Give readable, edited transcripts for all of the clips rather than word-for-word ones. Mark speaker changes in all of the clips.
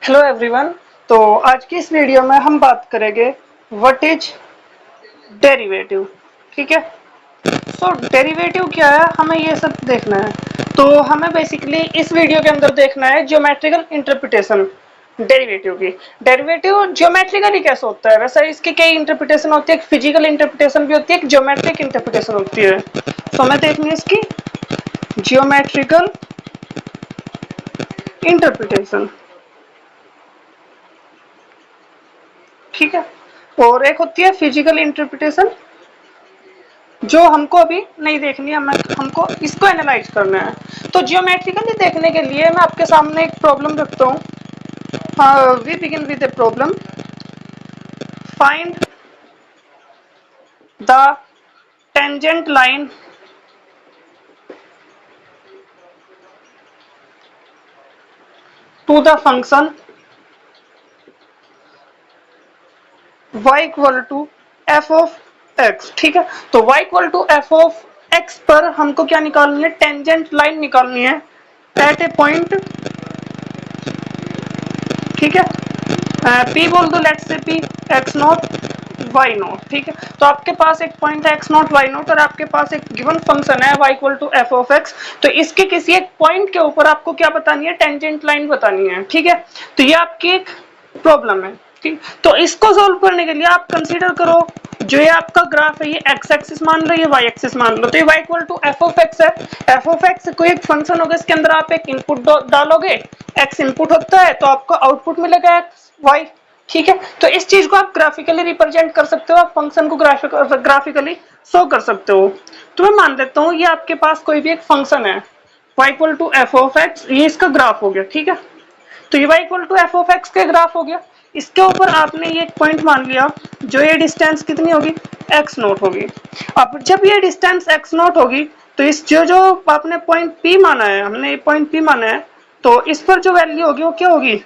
Speaker 1: Hello everyone. तो आज की इस वीडियो में हम बात करेंगे व्हाट इज डेरिवेटिव। ठीक है। सो डेरिवेटिव क्या है, हमें ये सब देखना है। तो हमें बेसिकली इस वीडियो के अंदर देखना है ज्योमेट्रिकल इंटरप्रिटेशन डेरिवेटिव की। डेरिवेटिव ज्योमेट्रिकली कैसे होता है, वैसे इसकी कई इंटरप्रिटेशन होती है, एक फिजिकल इंटरप्रिटेशन भी होती है, एक ज्योमेट्रिक इंटरप्रिटेशन होती है। तो हमें देखनी है इसकी ज्योमेट्रिकल इंटरप्रिटेशन। ठीक है। और एक होती है फिजिकल इंटरप्रिटेशन जो हमको अभी नहीं देखनी है, हमको इसको एनालाइज करना है। तो जियोमेट्रिकली देखने के लिए मैं आपके सामने एक प्रॉब्लम रखता हूँ। We begin with a problem. Find the tangent line to the function y equal to F of X. ठीक है। तो y equal to F of X पर हमको क्या निकालनी है, टेंजेंट लाइन निकालनी है एट ए पॉइंट। ठीक है। P बोल दो, let's say P X naught Y naught. ठीक है। तो आपके पास एक पॉइंट है एक्स नॉट वाई नॉट और आपके पास एक गिवन फंक्शन है y equal to F of X. तो इसके किसी एक पॉइंट के ऊपर आपको क्या बतानी है, टेंजेंट लाइन बतानी है। ठीक है। तो ये आपकी एक प्रॉब्लम है। ठीक। तो इसको सोल्व करने के लिए आप कंसीडर करो, जो ये आपका ग्राफ है ये एक्स एक्सिस मान लो, ये वाई एक्सिस मान लो। तो ये y equal to F of X है। एफ ऑफ एक्स कोई एक फंक्शन होगा, इसके अंदर आप एक इनपुट डालोगे, एक्स इनपुट होता है तो आपको आउटपुट मिलेगा एक्स वाई। ठीक है। तो इस चीज को आप ग्राफिकली रिप्रेजेंट कर सकते हो, आप फंक्शन को ग्राफिकली शो कर सकते हो। तो मैं मान लेता हूँ ये आपके पास कोई भी एक फंक्शन है y equal to F of X, ये इसका ग्राफ हो गया। ठीक है। तो ये y equal to F of X का ग्राफ हो गया। इसके ऊपर आपने ये एक पॉइंट मान लिया, जो ये डिस्टेंस कितनी होगी, एक्स नोट होगी। अब जब ये डिस्टेंस एक्स नोट होगी तो इस जो आपने पॉइंट P माना है, हमने पॉइंट P माना है, तो इस पर जो वैल्यू होगी वो क्या होगी,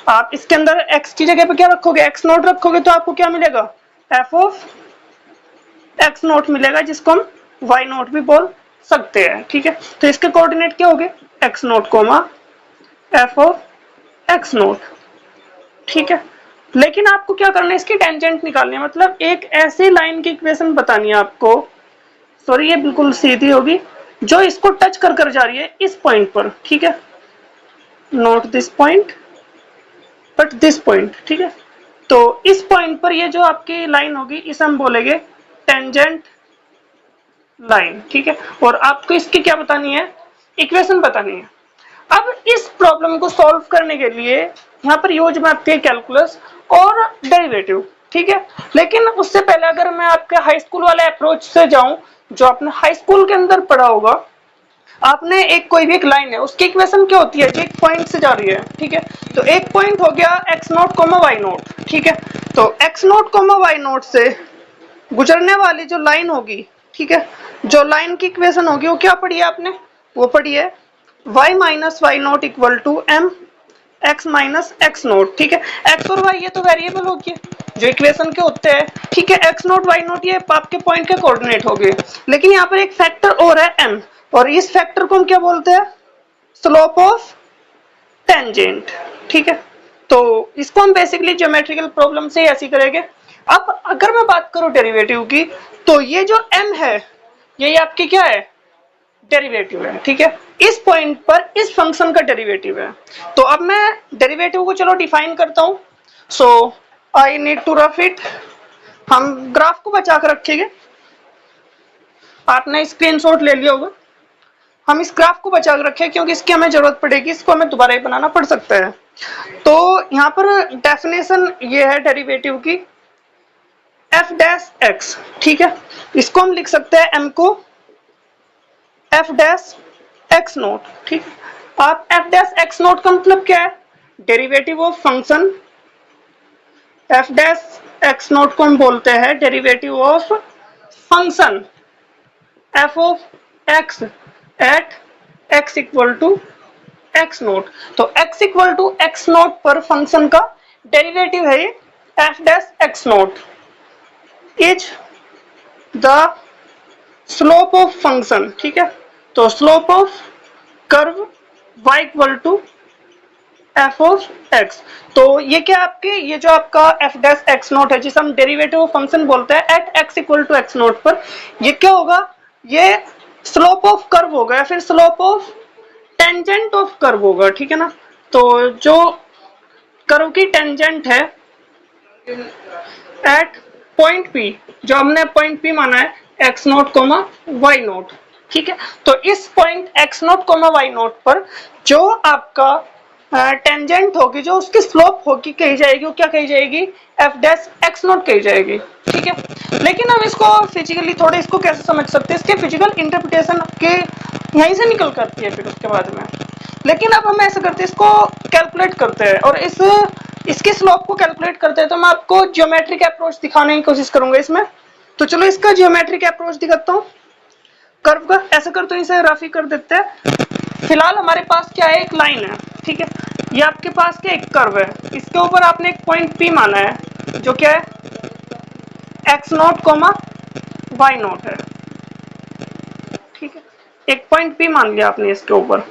Speaker 1: आप इसके अंदर x की जगह पे क्या रखोगे, एक्स नोट रखोगे, तो आपको क्या मिलेगा, एफ ऑफ एक्स नोट मिलेगा, जिसको हम वाई नोट भी बोल सकते हैं। ठीक है। तो इसके कोऑर्डिनेट क्या होंगे, x naught coma F of X naught. ठीक है। लेकिन आपको क्या करना है, इसकी टेंजेंट निकालनी है, मतलब एक ऐसी लाइन की इक्वेशन बतानी है आपको, सॉरी ये बिल्कुल सीधी होगी, जो इसको टच कर कर जा रही है इस पॉइंट पर। ठीक है। Note this point but this point. ठीक है। तो इस पॉइंट पर ये जो आपकी लाइन होगी इसे हम बोलेंगे टेंजेंट लाइन। ठीक है। और आपको इसकी क्या बतानी है, इक्वेशन बतानी है। अब इस प्रॉब्लम को सॉल्व करने के लिए यहाँ पर यूज में आती है कैलकुलस और डेरिवेटिव। ठीक है। लेकिन उससे पहले अगर मैं आपके हाई स्कूल वाले अप्रोच से जाऊं, जो आपने हाई स्कूल के अंदर पढ़ा होगा, आपने एक कोई भी एक लाइन है उसकी इक्वेशन क्या होती है, जो एक पॉइंट से जा रही है। ठीक है। तो एक पॉइंट हो गया X naught comma Y naught. ठीक है। तो X naught comma Y naught से गुजरने वाली जो लाइन होगी, ठीक है, जो लाइन की इक्वेशन होगी वो क्या पढ़ी है आपने, वो पढ़ी है y minus Y naught equal to M X minus X naught. ठीक है। एक्स और वाई ये तो वेरिएबल हो गए जो इक्वेशन के होते हैं। ठीक है। एक्स नोट वाई नोट ये आपके पॉइंट के कोऑर्डिनेट हो गए, लेकिन यहाँ पर एक फैक्टर और है एम, और इस फैक्टर को हम क्या बोलते हैं, स्लोप ऑफ टेंजेंट। ठीक है। तो इसको हम बेसिकली ज्योमेट्रिकल प्रॉब्लम से ऐसे करेंगे। अब अगर मैं बात करूं डेरिवेटिव की, तो ये जो m है ये आपकी क्या है, डेरिवेटिव है। ठीक है। इस पॉइंट पर इस फंक्शन का डेरिवेटिव है। तो अब मैं डेरिवेटिव को चलो डिफाइन करता हूं। So I need to rough it. हम ग्राफ को बचा कर रखेंगे, आपने स्क्रीनशॉट ले लिया होगा। हम इस ग्राफ को बचा कर रखें क्योंकि इसकी हमें जरूरत पड़ेगी, इसको हमें दोबारा ही बनाना पड़ सकता है। तो यहाँ पर डेफिनेशन ये है डेरिवेटिव की, एफ डैश एक्स। ठीक है। इसको हम लिख सकते हैं m को एफ डैश एक्स नोट। ठीक। आप एफ डैश एक्स नोट का मतलब क्या है, derivative of function. F dash X naught को हम बोलते हैं derivative of function F of X at X equal to X naught. तो x equal to X naught पर फंक्शन का डेरिवेटिव है ये F dash X naught is the slope of function. ठीक है। तो slope of curve y equal to F of X. तो ये क्या आपके, ये जो आपका एफ डैश एक्स नोट है जिसे हम डेरिवेटिव फंक्शन बोलते हैं at X equal to X naught पर, ये क्या होगा, ये स्लोप ऑफ कर्व होगा या फिर slope of tangent of curve होगा, ठीक है ना। तो जो कर्व की टेंजेंट है एट पॉइंट पी, जो हमने पॉइंट पी माना है X naught comma Y naught, ठीक है। तो इस point X naught comma Y naught पर जो आपका टेंजेंट होगी, जो उसकी स्लोप होगी कही जाएगी, वो क्या कही जाएगी, एफ डैश एक्स नोट कही जाएगी, ठीक है। लेकिन हम इसको फिजिकली थोड़े इसको कैसे समझ सकते हैं, इसके फिजिकल इंटरप्रिटेशन के यहीं से निकल करती है फिर उसके बाद में। लेकिन अब हम ऐसा करते हैं, इसको कैलकुलेट करते हैं और इसके स्लोप को कैलकुलेट करते हैं। तो मैं आपको जियोमेट्रिक अप्रोच दिखाने की कोशिश करूंगा इसमें। तो चलो इसका जियोमेट्रिक अप्रोच दिखाता हूँ कर्व का। ऐसा करते हैं, इसे रफ ही कर देते हैं। फिलहाल हमारे पास क्या है, एक लाइन है, ठीक है। ये आपके पास क्या एक कर्व है, इसके ऊपर आपने एक पॉइंट पी माना है जो क्या है X naught comma Y naught है, ठीक है। एक पॉइंट पी मान लिया आपने इसके ऊपर।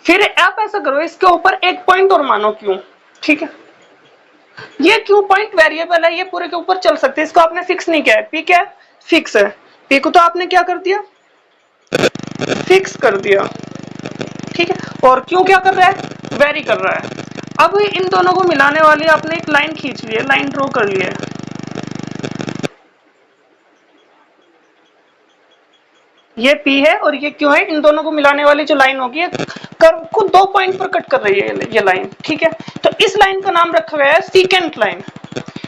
Speaker 1: फिर आप ऐसा करो, इसके ऊपर एक पॉइंट और मानो क्यों, ठीक है। ये क्यों पॉइंट वेरिएबल है, ये पूरे के ऊपर चल सकते हैं, इसको आपने फिक्स नहीं किया है। पी क्या है, फिक्स है। पी को तो आपने क्या कर दिया, फिक्स कर दिया, ठीक है। और क्यों क्या कर रहा है, वेरी कर रहा है। अब इन दोनों को मिलाने वाली आपने एक लाइन खींच ली है, लाइन ड्रॉ कर ली है। ये P है और ये क्यों है, इन दोनों को मिलाने वाली जो लाइन होगी कर्व को दो पॉइंट पर कट कर रही है ये लाइन, ठीक है। तो इस लाइन का नाम रखा गया है सीकेंट लाइन।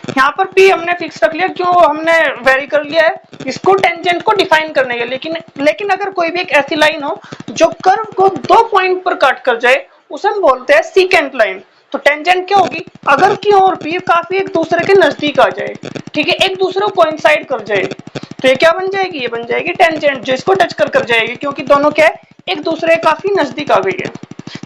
Speaker 1: यहाँ पर P हमने फिक्स रख लिया, क्यों हमने वेरी कर लिया है, इसको टेंजेंट को डिफाइन करने के। लेकिन अगर कोई भी एक ऐसी लाइन हो जो कर्व को दो पॉइंट पर काट कर जाए, उसे हम बोलते हैं सीकेंट लाइन। तो टेंजेंट क्या होगी, अगर Q और P काफी एक दूसरे के नजदीक आ जाए, ठीक है, एक दूसरे को कोइंसाइड कर जाए, तो ये क्या बन जाएगी, ये बन जाएगी टेंजेंट, जो इसको टच कर जाएगी, क्योंकि दोनों क्या है एक दूसरे काफी नजदीक आ गई है।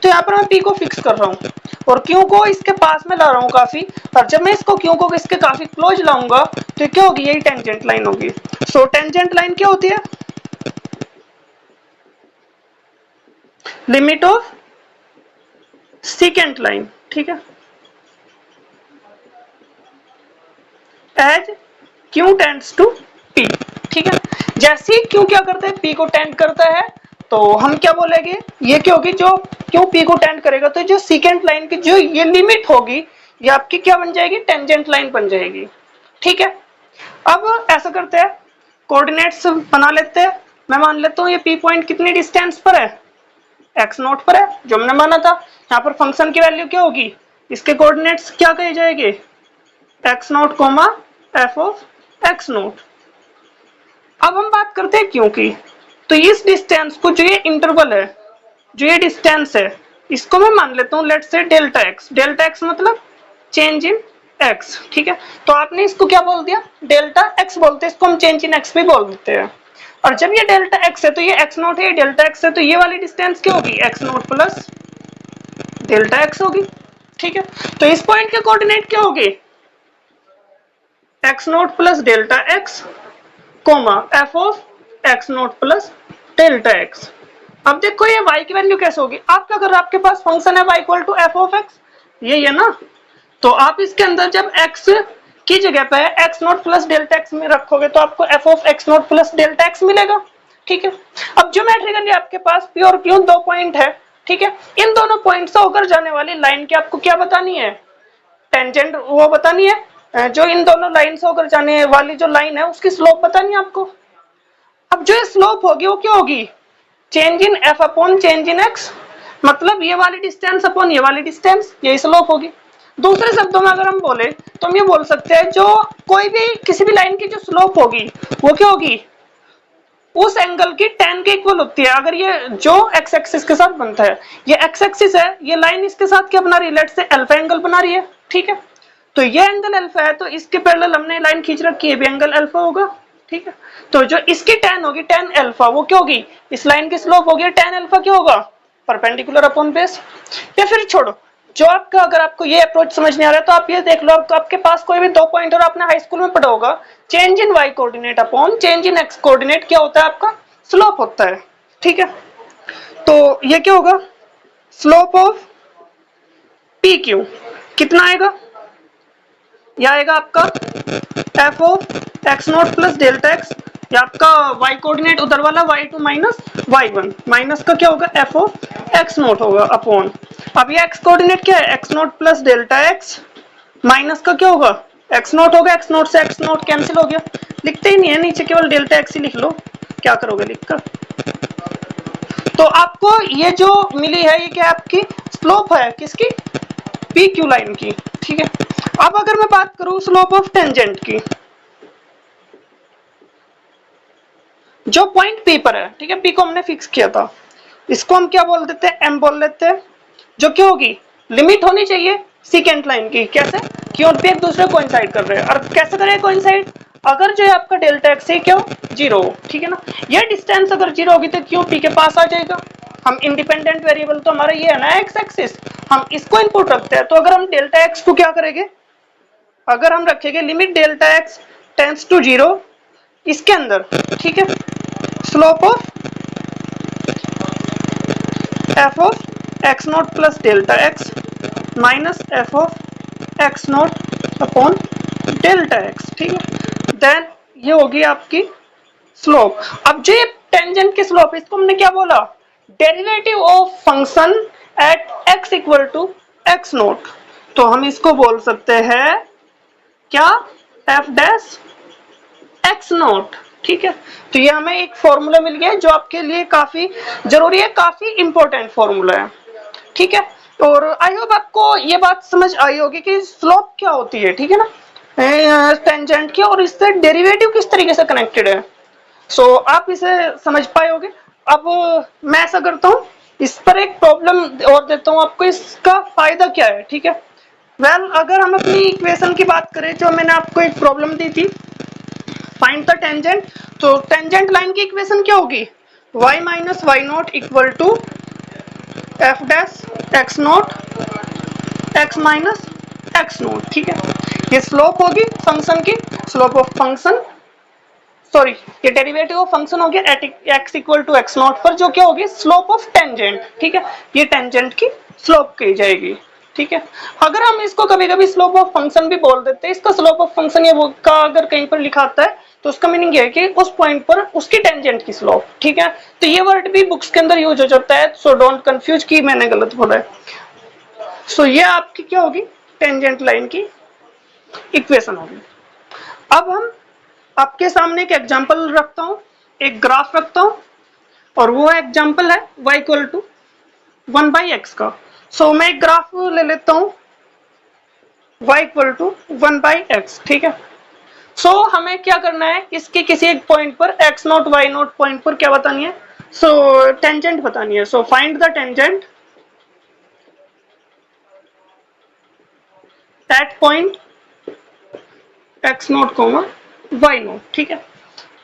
Speaker 1: तो यहाँ पर मैं P को फिक्स कर रहा हूँ और Q को इसके पास में ला रहा हूँ काफी, और जब मैं इसको Q को इसके काफी क्लोज लाऊंगा तो ये क्या होगी, यही टेंजेंट लाइन होगी। सो टेंजेंट लाइन क्या होती है, लिमिट ऑफ सीकेंट लाइन, ठीक है, as Q tends to P, ठीक है। जैसे ही Q क्या करता है, P को टेंड करता है, तो हम क्या बोलेंगे, ये क्या होगी, जो Q P को टेंड करेगा तो जो सीकेंट लाइन की जो ये लिमिट होगी, ये आपकी क्या बन जाएगी, टेंजेंट लाइन बन जाएगी, ठीक है। अब ऐसा करते हैं, कोऑर्डिनेट्स बना लेते हैं। मैं मान लेता हूँ ये P पॉइंट कितनी डिस्टेंस पर है, एक्स नोट पर है, जो हमने माना था। यहाँ पर फंक्शन की वैल्यू क्या होगी, इसके कोऑर्डिनेट्स क्या कहे जाएंगे, x naught coma F of X naught. अब हम बात करते हैं क्यों की। तो इस डिस्टेंस को, जो ये इंटरवल है, जो ये डिस्टेंस है, इसको मैं मान लेता हूँ let's say delta x. Delta x मतलब चेंज इन एक्स, ठीक है। तो आपने इसको क्या बोल दिया, डेल्टा एक्स बोलते हैं, इसको हम चेंज इन एक्स भी बोल देते हैं। और जब ये डेल्टा एक्स है तो ये एक्स नोट है, डेल्टा एक्स है, तो ये वाली डिस्टेंस क्या होगी, x naught plus delta x होगी, ठीक है। तो इस पॉइंट के कोऑर्डिनेट क्या होगी, x naught plus delta x comma F of X naught plus delta x. अब देखो ये y की वैल्यू कैसे होगी, आपका अगर आपके पास फंक्शन है y equal to F of X, ये है ना, तो आप इसके अंदर जब x की जगह पे x naught plus delta x में रखोगे तो आपको F of X naught plus delta x मिलेगा, ठीक है। अब ज्योमेट्रिकली आपके पास P और Q दो पॉइंट है, ठीक है। इन दोनों पॉइंट से होकर जाने वाली लाइन की आपको क्या बतानी है, टेंजेंट वो बतानी है। जो इन दोनों लाइन से होकर जाने वाली जो लाइन है उसकी स्लोप बतानी है आपको। अब जो स्लोप होगी वो क्या होगी, change in F upon change in x, मतलब ये वाली डिस्टेंस अपॉन ये वाली डिस्टेंस, यही स्लोप होगी। दूसरे शब्दों में अगर हम बोले तो हम ये बोल सकते हैं, जो कोई भी किसी भी लाइन की जो स्लोप होगी वो क्या होगी, उस एंगल की tan के इक्वल होती है। अगर ये जो एक्स एक्सिस के साथ बनता है, ये एक्स एक्सिस है, ये लाइन इसके साथ क्या बना रही है, लेट से अल्फा एंगल बना रही है, ठीक है। तो ये एंगल अल्फा है, तो इसके पैरेलल हमने लाइन खींच रखी है, भी एंगल अल्फा होगा, ठीक है। तो जो इसकी tan होगी, tan अल्फा, वो क्या होगी, इस लाइन की स्लोप होगी, tan अल्फा क्या होगा, परपेंडिकुलर अपॉन बेस। या फिर छोड़ो, जो आपका, अगर आपको ये अप्रोच समझ नहीं आ रहा है तो आप ये देख लो, तो आपके पास कोई भी दो पॉइंट और आपने हाई स्कूल में पढ़ा होगा, change in y coordinate upon change in x coordinate क्या होता है, आपका स्लोप होता है, ठीक है। तो ये क्या होगा, स्लोप ऑफ पी क्यू कितना आएगा, यह आएगा आपका F of X naught plus delta x, या आपका वाई कोऑर्डिनेट उधर वाला y2 माइनस y1, माइनस का क्या होगा एफ ऑफ एक्स नॉट होगा अपॉन, अब ये एक्स कोऑर्डिनेट क्या है x naught plus delta X, minus का क्या होगा एक्स नॉट होगा, एक्स नॉट से एक्स नॉट कैंसिल हो गया, लिखते ही नहीं है नीचे, केवल डेल्टा एक्स ही लिख लो, क्या करोगे लिखकर। तो आपको ये जो मिली है ये क्या आपकी स्लोप है किसकी, पी क्यू लाइन की, ठीक है। अब अगर मैं बात करूं स्लोप ऑफ टेंजेंट की, जो पॉइंट पी पर है, ठीक है, पी को हमने फिक्स किया था, इसको हम क्या बोल देते हैं एम बोल लेते हैं, जो क्या होगी लिमिट होनी चाहिए सीकेंट लाइन की, कैसे कि उन पे एक दूसरे को कोइंसाइड कर रहे हैं, और कैसे करें कोइंसाइड, अगर जो है आपका डेल्टा एक्स है क्यों जीरो, ठीक है ना, ये डिस्टेंस अगर जीरो होगी तो क्यों पी के पास आ जाएगा, हम इंडिपेंडेंट वेरिएबल तो हमारा ये है ना एक्स एक्सिस, हम इसको इनपुट रखते हैं, तो अगर हम डेल्टा एक्स को क्या करेंगे, अगर हम रखेंगे limit delta X tends to zero इसके अंदर, ठीक है, slope of F of X naught plus delta X minus F of X naught upon delta X, ठीक है, देन ये होगी आपकी स्लोप। अब जो ये टेंजेंट की स्लोप है इसको हमने क्या बोला, derivative of function at X equal to X naught, तो हम इसको बोल सकते हैं क्या एफ डैश एक्स नोट, ठीक है। तो ये हमें एक फॉर्मूला मिल गया जो आपके लिए काफी जरूरी है, काफी इंपॉर्टेंट फॉर्मूला है, ठीक है। और आई होप आपको ये बात समझ आई होगी कि स्लोप क्या होती है, ठीक है ना, टेंजेंट की, और इससे डेरिवेटिव किस तरीके से कनेक्टेड है, सो आप इसे समझ पाए होगे। अब मैं ऐसा करता हूँ इस पर एक प्रॉब्लम और देता हूँ आपको, इसका फायदा क्या है, ठीक है। वेल अगर हम अपनी इक्वेशन की बात करें, जो मैंने आपको एक प्रॉब्लम दी थी फाइंड द टेंजेंट, तो टेंजेंट लाइन की इक्वेशन क्या होगी y minus Y naught equal to F dash X naught X minus X naught, ठीक है। ये स्लोप होगी फंक्शन की, स्लोप ऑफ फंक्शन, सॉरी ये डेरिवेटिव ऑफ फंक्शन हो गया at X equal to X naught पर, जो क्या होगी स्लोप ऑफ टेंजेंट, ठीक है, ये टेंजेंट की स्लोप कही जाएगी, ठीक है। अगर हम इसको कभी कभी स्लोप ऑफ फंक्शन भी बोल देते हैं, इसका स्लोप ऑफ फंक्शन ये का अगर कहीं पर लिखा आता है तो उसका मीनिंग ये है कि उस पॉइंट पर उसकी टेंजेंट की स्लोप, ठीक है। तो ये वर्ड भी बुक्स के अंदर यूज हो जाता है, सो डोंट कंफ्यूज कि मैंने गलत बोला है। सो ये आपकी क्या होगी टेंजेंट लाइन की इक्वेशन होगी। अब हम आपके सामने एक एग्जांपल रखता हूं, एक ग्राफ रखता हूं, और वो एग्जांपल है y इक्वल टू 1/x का। सो मैं एक ग्राफ ले लेता हूं y इक्वल टू 1/x, ठीक है। सो हमें क्या करना है, इसके किसी एक पॉइंट पर x naught y naught point पर क्या बतानी है, सो टेंजेंट बतानी है। So find the tangent at point x naught comma y naught, ठीक है,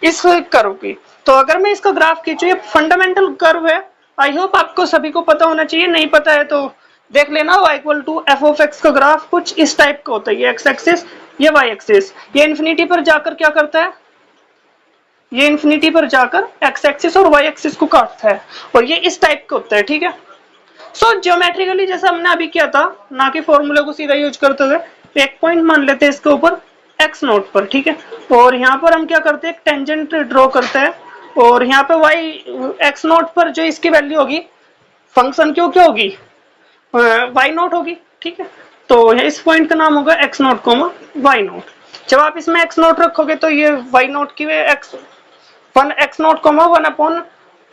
Speaker 1: इस कर्व की। तो अगर मैं इसका ग्राफ खींचूं, ये फंडामेंटल कर्व है, आई होप आपको सभी को पता होना चाहिए, नहीं पता है तो देख लेना। y equal to F of X का ग्राफ कुछ इस टाइप का होता है, ये एक्स एक्सिस ये वाई एक्सिस, ये इन्फिनिटी पर जाकर क्या करता है, ये इन्फिनिटी पर जाकर एक्स एक्सिस और वाई एक्सिस को काटता है, और ये इस टाइप का होता है, ठीक है। सो ज्योमेट्रिकली जैसा हमने अभी किया था, ना कि फॉर्मूले को सीधा यूज करते हुए, एक पॉइंट मान लेते हैं इसके ऊपर एक्स नोट पर, ठीक है, और यहाँ पर हम क्या करते हैं टेंजेंट ड्रॉ करते हैं, और यहाँ पे वाई एक्स नोट पर जो इसकी वैल्यू होगी फंक्शन क्यों क्या होगी वाई नोट होगी, ठीक है। तो इस पॉइंट का नाम होगा X naught comma Y naught. जब आप इसमें एक्स नोट रखोगे तो ये वाई नोट की X one X naught comma one upon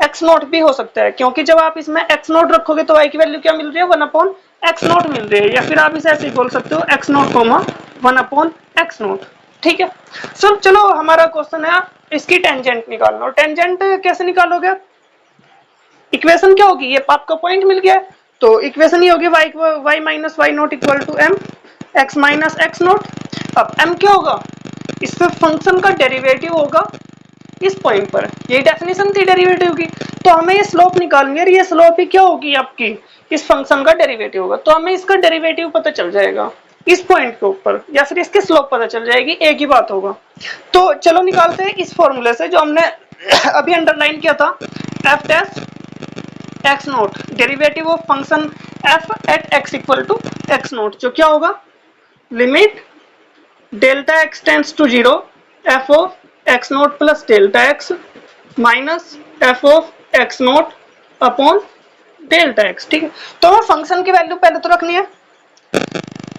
Speaker 1: X naught भी हो सकता है, क्योंकि जब आप इसमें एक्स नोट रखोगे तो वाई की वैल्यू क्या मिल रही है, वन अपॉन एक्स नोट मिल रही है, या फिर आप इसे ऐसे ही बोल सकते हो x naught comma one upon X naught, ठीक है। सो चलो हमारा क्वेश्चन है इसकी टेंजेंट निकालना, और टेंजेंट कैसे निकालोगे, इक्वेशन क्या होगी, ये आपका पॉइंट मिल गया है, तो इक्वेशन ये होगी y minus Y naught equal to m x minus X naught. अब m क्या होगा, इस पे फंक्शन का डेरिवेटिव होगा इस पॉइंट पर, यही डेफिनेशन थी डेरिवेटिव की। तो हमें ये स्लोप निकालनी है, ये स्लोप ही क्या होगी आपकी इस फंक्शन का डेरिवेटिव होगा, तो हमें इसका डेरिवेटिव पता चल जाएगा इस पॉइंट के ऊपर, या फिर इसके स्लोप पता चल जाएगी, एक ही बात होगा। तो चलो निकालते हैं इस फॉर्मूले से जो हमने अभी अंडरलाइन किया था, F dash X naught derivative of function F at X equal to X naught, जो क्या होगा limit delta X tends to 0 F of X naught plus delta X minus F of X naught upon delta X. ठीक है, तो हमें function की value पहले तो रखनी है,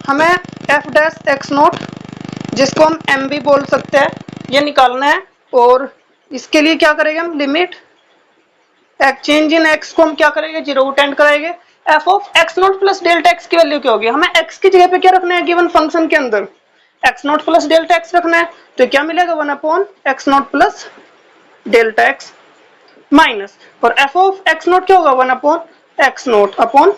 Speaker 1: हमें एफ डैश एक्स नोट जिसको हम एम भी बोल सकते हैं ये निकालना है। और इसके लिए क्या करेंगे हम, लिमिट चेंज इन एक्स को हम क्या करेंगे, 0 टेंड कराएंगे। F of X naught plus delta x की वैल्यू क्या होगी, हमें एक्स की जगह पे क्या रखना है गिवन फंक्शन के अंदर, x naught plus delta x रखना है। तो क्या मिलेगा 1 upon X naught plus delta X minus, और एफ ऑफ एक्स नोट क्या होगा 1 upon X naught upon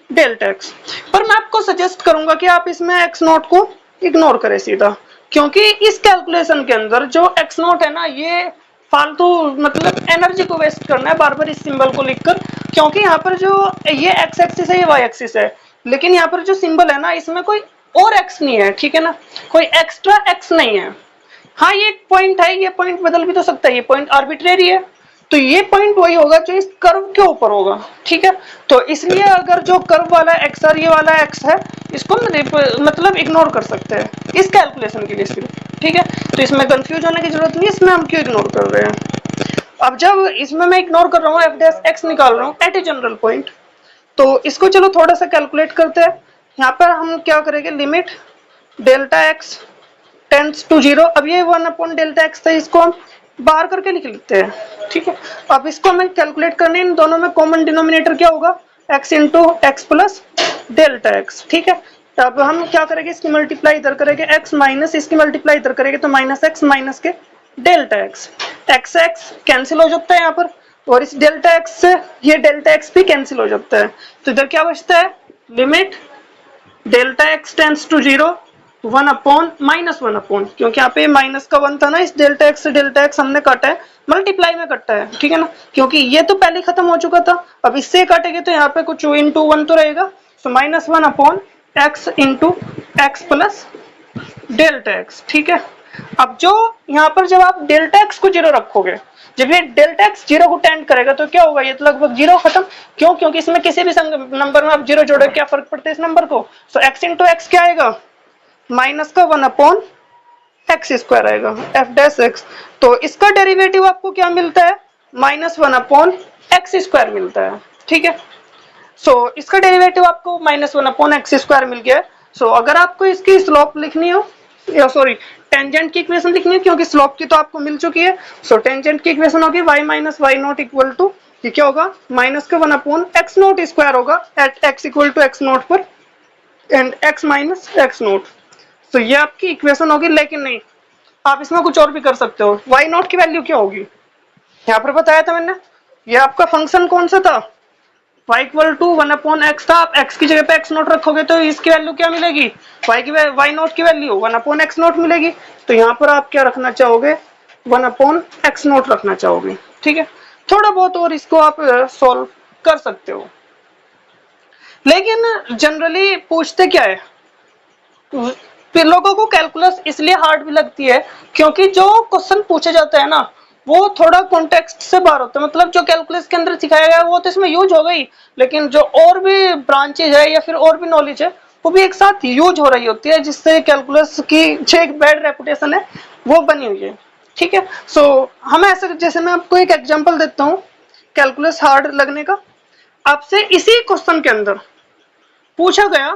Speaker 1: delta x. पर मैं आपको सजेस्ट करूंगा कि आप इसमें एक्स नोट को इग्नोर करें सीधा, क्योंकि इस कैलकुलेशन के अंदर जो एक्स नोट है ना ये फालतू मतलब एनर्जी को वेस्ट करना है बार बार इस सिंबल को लिखकर, क्योंकि यहाँ पर जो ये एक्स एक्सिस है ये वाई एक्सिस है, लेकिन यहाँ पर जो सिंबल है ना इसमें कोई और एक्स नहीं है, ठीक है ना, कोई एक्स्ट्रा एक्स नहीं है। हाँ ये एक पॉइंट है, ये पॉइंट बदल भी तो सकता है, ये पॉइंट आर्बिट्रेरी है, तो ये पॉइंट वही होगा जो इस कर्व के ऊपर होगा, ठीक है। तो इसलिए अगर जो कर्व वाला एक्स और ये वाला एक्स है इसको मतलब इग्नोर कर सकते हैं इस कैलकुलेशन के लिए सिर्फ, ठीक है। तो इसमें कंफ्यूज होने की जरूरत नहीं है, इसमें हम क्यों इग्नोर कर रहे हैं। अब जब इसमें मैं इग्नोर कर रहा हूँ एफ डैश एक्स निकाल रहा हूँ एट ए जनरल पॉइंट, तो इसको चलो थोड़ा सा कैलकुलेट करते हैं। यहाँ पर हम क्या करेंगे, limit delta X tends to 0, अब ये 1 अपॉन डेल्टा एक्स था, इसको हम बाहर करके लिख लेते हैं, ठीक है। अब इसको हमें कैलकुलेट करने, इन दोनों में कॉमन डिनोमिनेटर क्या होगा, x into x plus delta X, ठीक है। अब हम क्या करेंगे, इसकी मल्टीप्लाई इधर करेंगे x माइनस इसकी मल्टीप्लाई इधर करेंगे तो माइनस एक्स माइनस के delta x, x x cancel हो जाता है यहाँ पर, और इस डेल्टा एक्स से ये डेल्टा एक्स भी कैंसिल हो जाता है, तो इधर क्या बचता है, limit delta X tends to 0 1 upon minus 1 upon, क्योंकि यहाँ पे माइनस का 1 था ना, इस डेल्टा एक्स से डेल्टा एक्स हमने काटा है, मल्टीप्लाई में कटा है, ठीक है ना, क्योंकि ये तो पहले खत्म हो चुका था, अब इससे काटेंगे तो यहाँ पे कुछ इंटू 1 तो रहेगा, so minus 1 upon x into x plus delta X, ठीक है। अब जो यहाँ पर जब आप डेल्टा एक्स को 0 रखोगे, जब ये डेल्टा एक्स 0 को टेंड करेगा तो क्या होगा, ये तो लगभग 0 खत्म, क्यों, क्योंकि इसमें किसी भी नंबर में आप 0 जोड़े क्या फर्क पड़ता है इस नंबर को, सो एक्स इंटू एक्स क्या आएगा, माइनस का 1 अपॉन एक्स स्क्वायर आएगा एफ डैश एक्स। तो इसका डेरिवेटिव आपको क्या मिलता है, माइनस 1 अपॉन एक्स स्क्वायर मिलता है, ठीक है। सो इसका डेरिवेटिव आपको माइनस 1 अपॉन एक्स स्क्वायर मिल गया है। सो अगर आपको इसकी स्लोप लिखनी हो, या सॉरी टेंजेंट की इक्वेशन लिखनी है, क्योंकि स्लोप की तो आपको मिल चुकी है, सो टेंजेंट की इक्वेशन होगी y minus Y naught equal to, ये क्या होगा, माइनस का 1 अपॉन एक्स नोट स्क्वायर होगा at X equal to X naught पर, and x minus X naught. तो ये आपकी इक्वेशन होगी, लेकिन नहीं आप इसमें कुछ और भी कर सकते हो। y नॉट की वैल्यू क्या होगी, यहाँ पर बताया था मैंने, ये आपका फंक्शन कौन सा था, y equal to 1 upon X था, आप x की जगह पे x नोट रखोगे तो इसकी वैल्यू क्या मिलेगी, y नोट की वैल्यू 1 अपॉन एक्स नोट मिलेगी। तो यहाँ पर आप क्या रखना चाहोगे, 1 अपॉन एक्स नोट रखना चाहोगे, ठीक है। थोड़ा बहुत और इसको आप सॉल्व कर सकते हो, लेकिन जनरली पूछते क्या है, फिर लोगों को कैलकुलस इसलिए हार्ड भी लगती है क्योंकि जो क्वेश्चन पूछे जाते हैं ना वो थोड़ा कॉन्टेक्स्ट से बाहर होता है, मतलब जो कैलकुलस के अंदर सिखाया गया है वो तो इसमें यूज हो गई, लेकिन जो और भी ब्रांचेज है या फिर और भी नॉलेज है वो भी एक साथ यूज हो रही होती है, जिससे कैलकुलस की जो एक बैड रेपुटेशन है वो बनी हुई है, ठीक है। सो हम ऐसे, जैसे मैं आपको एक एग्जाम्पल देता हूँ कैलकुलस हार्ड लगने का, आपसे इसी क्वेश्चन के अंदर पूछा गया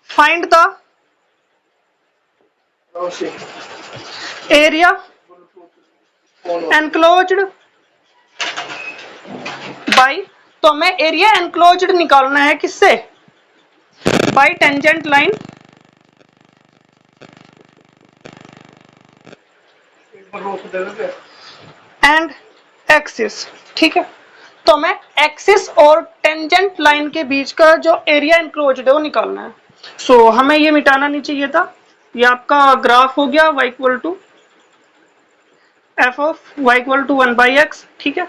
Speaker 1: find the area enclosed bye, तो हमें एरिया एनक्लोज्ड निकालना है किससे, bye tangent line and axis, ठीक है। तो हमें एक्सिस और टेंजेंट लाइन के बीच का जो एरिया एनक्लोज्ड है वो निकालना है। सो हमें ये मिटाना नहीं चाहिए था, ये आपका ग्राफ हो गया y equal to F of y equal to 1/x, ठीक है।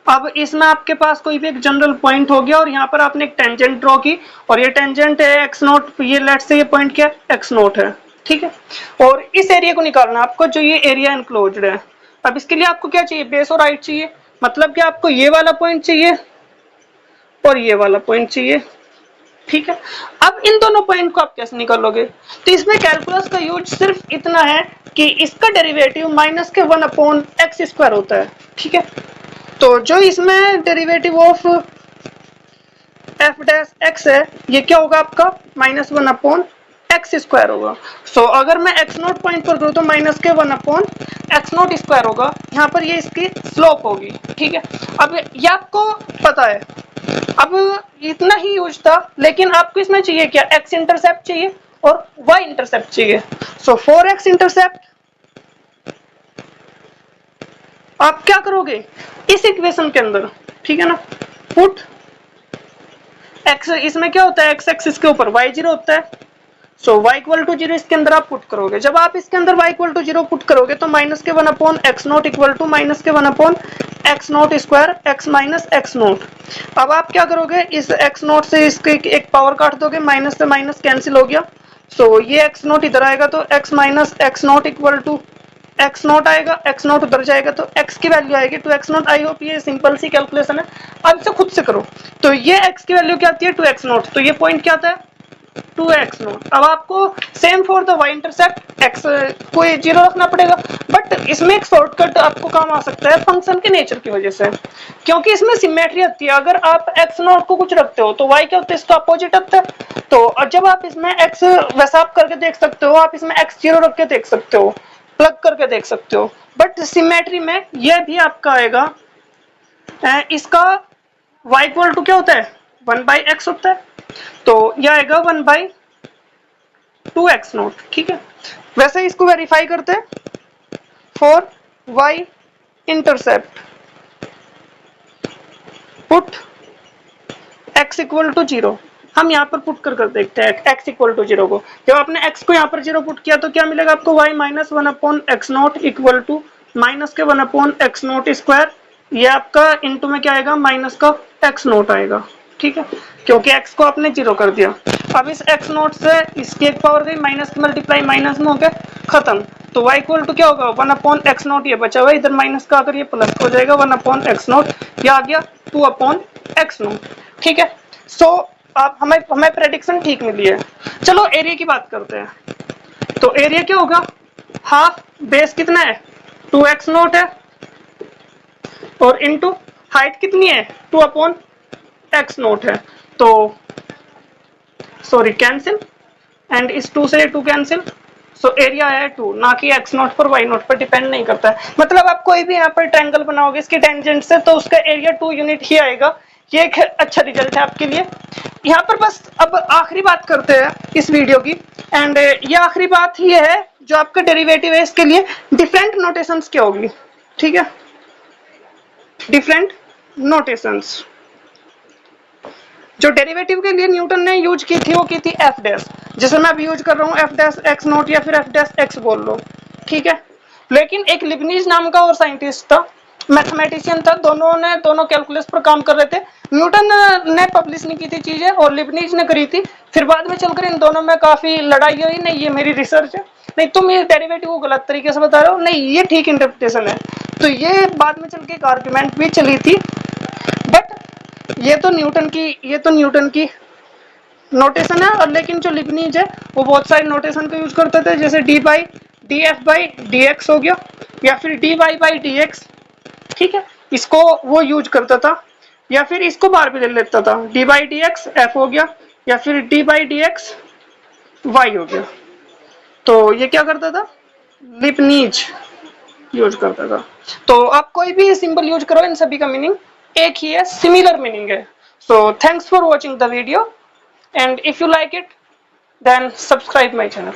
Speaker 1: अब इसमें आपके पास कोई भी एक जनरल पॉइंट हो गया और यहाँ पर आपने एक टेंजेंट ड्रॉ की, और ये टेंजेंट है x नोट, ये लेट्स से ये पॉइंट क्या है x नोट है, ठीक है। और इस एरिया को निकालना है आपको, जो ये एरिया एनक्लोज्ड है। अब इसके लिए आपको क्या चाहिए, बेस और हाइट चाहिए, मतलब कि आपको ये वाला पॉइंट चाहिए और ये वाला पॉइंट चाहिए, ठीक है। अब इन दोनों पॉइंट को आप कैसे निकालोगे? तो इसमें कैलकुलस का यूज सिर्फ इतना है कि इसका डेरिवेटिव माइनस के 1/x² होता है, ठीक है। तो जो इसमें डेरिवेटिव ऑफ f' है, ये क्या होगा आपका -1/x² होगा। सो अगर मैं x0 पॉइंट पर करूँ तो माइनस के 1/x0² होगा। यहाँ पर ये इसकी स्लोप होगी, ठीक है। अब ये आपको पता है, अब इतना ही यूज था, लेकिन आपको इसमें चाहिए क्या? x इंटरसेप्ट चाहिए और y इंटरसेप्ट चाहिए। सो 4x इंटरसेप्ट आप क्या करोगे इस इक्वेशन के अंदर, ठीक है ना, पुट x, इसमें क्या होता है x एक्सिस के ऊपर y0 होता है। सो y इक्वल टू 0 इसके अंदर आप पुट करोगे। जब आप इसके अंदर y इक्वल टू 0 पुट करोगे तो माइनस के 1/x0 इक्वल टू माइनस के 1/x0² x माइनस x0। अब आप क्या करोगे, इस x0 से इसके एक पावर काट दोगे, माइनस से माइनस कैंसिल हो गया। सो ये x0 इधर आएगा तो x minus x0 equal to x0 आएगा, x0 उधर जाएगा तो x की वैल्यू आएगी 2x0। आई होप ये सिंपल सी कैलकुलेशन है, अब इसे खुद से करो। तो ये x की वैल्यू क्या आती है 2x0, तो ये पॉइंट क्या आता है 2x0। अब आपको same for the y intercept x को 0 रखना पड़ेगा, बट इसमें एक शॉर्टकट आपको काम आ सकता है फंक्शन के नेचर की वजह से, क्योंकि इसमें सिमेट्री आती है। अगर आप x0 को कुछ रखते हो तो y क्या होता है, इसका अपोजिट आता है। तो जब आप इसमें x वैसा आप करके देख सकते हो, आप इसमें x0 रख के देख सकते हो, प्लग करके देख सकते हो, बट सिमेट्री में यह भी आपका आएगा, इसका y इक्वल टू क्या होता है 1/x होता है, तो यह आएगा 1/2x0, ठीक है। वैसे इसको वेरीफाई करते हैं for y intercept, put x equal to 0। हम यहाँ पर पुट कर देखते हैं x इक्वल टू 0 को। जब आपने x को यहाँ पर 0 पुट किया तो क्या मिलेगा आपको y minus 1/x0 equal to minus के 1/x0²। ये आपका इंटू में क्या आएगा माइनस का x0 आएगा, ठीक है, क्योंकि x को आपने 0 कर दिया। अब इस x0 से इसकी एक पावर गई, माइनस की मल्टीप्लाई माइनस में हो गया, खत्म। तो y इक्वल टू क्या होगा 1/x0, ये बचा हुआ इधर माइनस का आकर ये प्लस हो जाएगा 1/x0, ये आ गया 2/x0, ठीक है। सो अब हमें प्रेडिक्शन ठीक मिली है। चलो एरिया की बात करते हैं। तो एरिया क्या होगा, हाफ बेस कितना है 2x0 है, और इनटू हाइट कितनी है 2/x0 है। तो सॉरी कैंसिल, एंड इस 2 से 2 कैंसिल, सो एरिया है 2, ना कि x0 पर y0 पर डिपेंड नहीं करता है। मतलब आप कोई भी यहाँ पर ट्रायंगल बनाओगे इसके टेंजेंट से तो उसका एरिया 2 यूनिट ही आएगा। ये एक अच्छा रिजल्ट है आपके लिए। यहाँ पर बस अब आखिरी बात करते हैं इस वीडियो की, एंड ये आखिरी बात ये है जो आपका डेरिवेटिव है इसके लिए डिफरेंट नोटेशंस क्या होगी, ठीक है। डिफरेंट नोटेशंस जो डेरिवेटिव के लिए न्यूटन ने यूज की थी वो की थी एफ डैश, जैसे मैं अभी यूज कर रहा हूँ एफ डैश एक्स नोट या फिर एफ डैश एक्स बोल लो, ठीक है। लेकिन एक लिबनीज नाम का और साइंटिस्ट था, मैथमेटिशियन था, दोनों कैलकुलस पर काम कर रहे थे। न्यूटन ने पब्लिश नहीं की थी चीजें और लिबनीज ने करी थी। फिर बाद में चलकर इन दोनों में काफी लड़ाई हुई, नहीं ये मेरी रिसर्च है, नहीं तुम ये डेरिवेटिव को गलत तरीके से बता रहे हो, नहीं ये ठीक इंटरप्रिटेशन है। तो ये बाद में चल के एक आर्ग्यूमेंट भी चली थी, बट ये तो न्यूटन की नोटेशन है। और लेकिन जो लिबनीज है वो बहुत सारे नोटेशन का यूज करते थे, जैसे d/df/dx हो गया, या फिर dy/dx, ठीक है, इसको वो यूज करता था, या फिर इसको बार भी ले लेता था, d/dx f हो गया, या फिर d/dx y हो गया। तो ये क्या करता था लिबनीज यूज करता था। तो आप कोई भी सिंबल यूज करो, इन सभी का मीनिंग एक ही है, सिमिलर मीनिंग है। So thanks for watching the video, and if you like it then subscribe my channel.